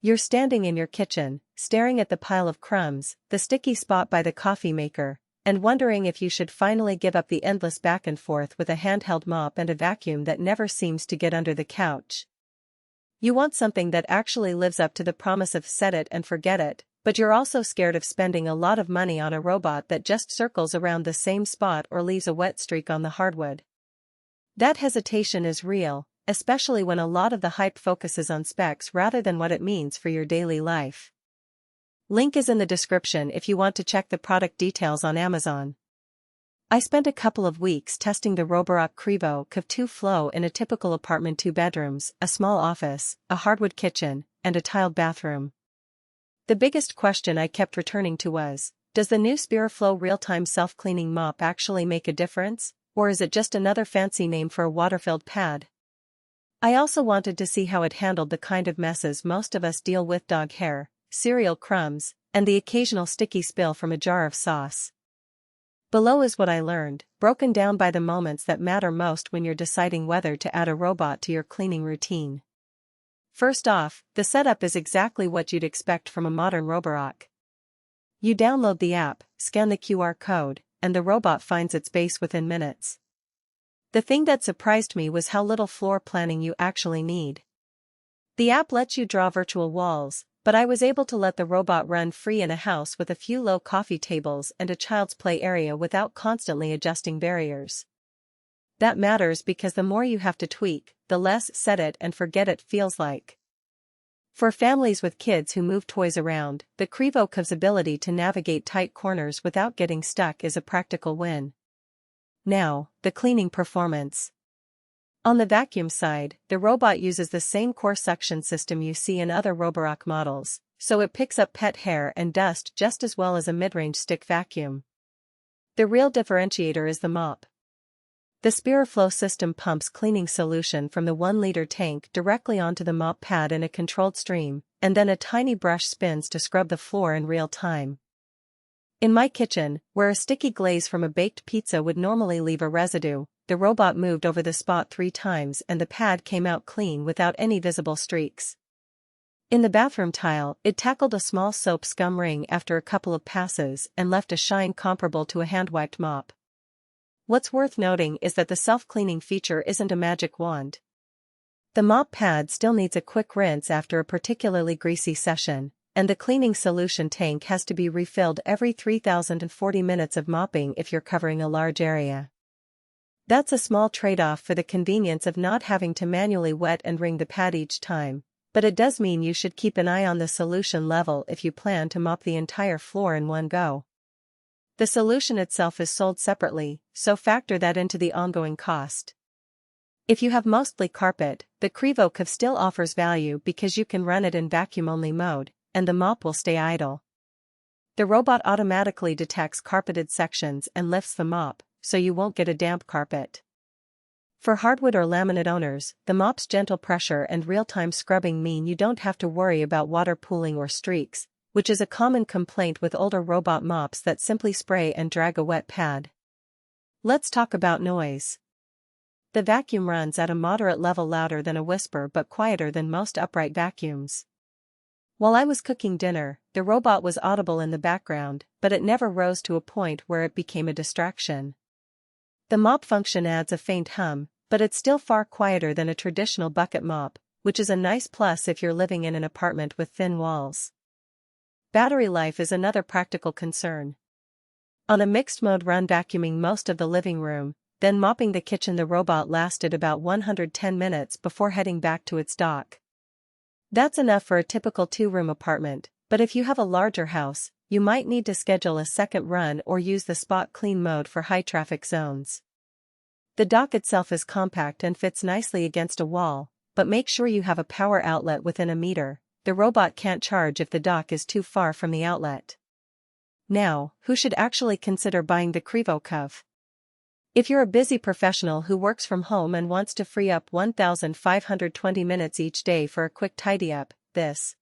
You're standing in your kitchen, staring at the pile of crumbs, the sticky spot by the coffee maker, and wondering if you should finally give up the endless back and forth with a handheld mop and a vacuum that never seems to get under the couch. You want something that actually lives up to the promise of set it and forget it, but you're also scared of spending a lot of money on a robot that just circles around the same spot or leaves a wet streak on the hardwood. That hesitation is real, especially when a lot of the hype focuses on specs rather than what it means for your daily life. Link is in the description if you want to check the product details on Amazon. I spent a couple of weeks testing the Roborock Qrevo Curv 2 Flow in a typical apartment: 2 bedrooms, a small office, a hardwood kitchen, and a tiled bathroom. The biggest question I kept returning to was, does the new SpiraFlow real-time self-cleaning mop actually make a difference, or is it just another fancy name for a water-filled pad? I also wanted to see how it handled the kind of messes most of us deal with: dog hair, cereal crumbs, and the occasional sticky spill from a jar of sauce. Below is what I learned, broken down by the moments that matter most when you're deciding whether to add a robot to your cleaning routine. First off, the setup is exactly what you'd expect from a modern Roborock. You download the app, scan the QR code, and the robot finds its base within minutes. The thing that surprised me was how little floor planning you actually need. The app lets you draw virtual walls, but I was able to let the robot run free in a house with a few low coffee tables and a child's play area without constantly adjusting barriers. That matters because the more you have to tweak, the less set it and forget it feels like. For families with kids who move toys around, the Qrevo Curv's ability to navigate tight corners without getting stuck is a practical win. Now, the cleaning performance. On the vacuum side, the robot uses the same core suction system you see in other Roborock models, so it picks up pet hair and dust just as well as a mid-range stick vacuum. The real differentiator is the mop. The SpiraFlow system pumps cleaning solution from the 1-liter tank directly onto the mop pad in a controlled stream, and then a tiny brush spins to scrub the floor in real time. In my kitchen, where a sticky glaze from a baked pizza would normally leave a residue, the robot moved over the spot 3 times and the pad came out clean without any visible streaks. In the bathroom tile, it tackled a small soap scum ring after a couple of passes and left a shine comparable to a hand-wiped mop. What's worth noting is that the self-cleaning feature isn't a magic wand. The mop pad still needs a quick rinse after a particularly greasy session, and the cleaning solution tank has to be refilled every 3,040 minutes of mopping if you're covering a large area. That's a small trade-off for the convenience of not having to manually wet and wring the pad each time, but it does mean you should keep an eye on the solution level if you plan to mop the entire floor in one go. The solution itself is sold separately, so factor that into the ongoing cost. If you have mostly carpet, the Qrevo Curv still offers value because you can run it in vacuum-only mode, and the mop will stay idle. The robot automatically detects carpeted sections and lifts the mop, so you won't get a damp carpet. For hardwood or laminate owners, the mop's gentle pressure and real-time scrubbing mean you don't have to worry about water pooling or streaks, which is a common complaint with older robot mops that simply spray and drag a wet pad. Let's talk about noise. The vacuum runs at a moderate level, louder than a whisper but quieter than most upright vacuums. While I was cooking dinner, the robot was audible in the background, but it never rose to a point where it became a distraction. The mop function adds a faint hum, but it's still far quieter than a traditional bucket mop, which is a nice plus if you're living in an apartment with thin walls. Battery life is another practical concern. On a mixed-mode run vacuuming most of the living room, then mopping the kitchen, the robot lasted about 110 minutes before heading back to its dock. That's enough for a typical 2-room apartment, but if you have a larger house, you might need to schedule a second run or use the spot clean mode for high-traffic zones. The dock itself is compact and fits nicely against a wall, but make sure you have a power outlet within a meter. The robot can't charge if the dock is too far from the outlet. Now, who should actually consider buying the Qrevo Curv? If you're a busy professional who works from home and wants to free up 1,520 minutes each day for a quick tidy-up, this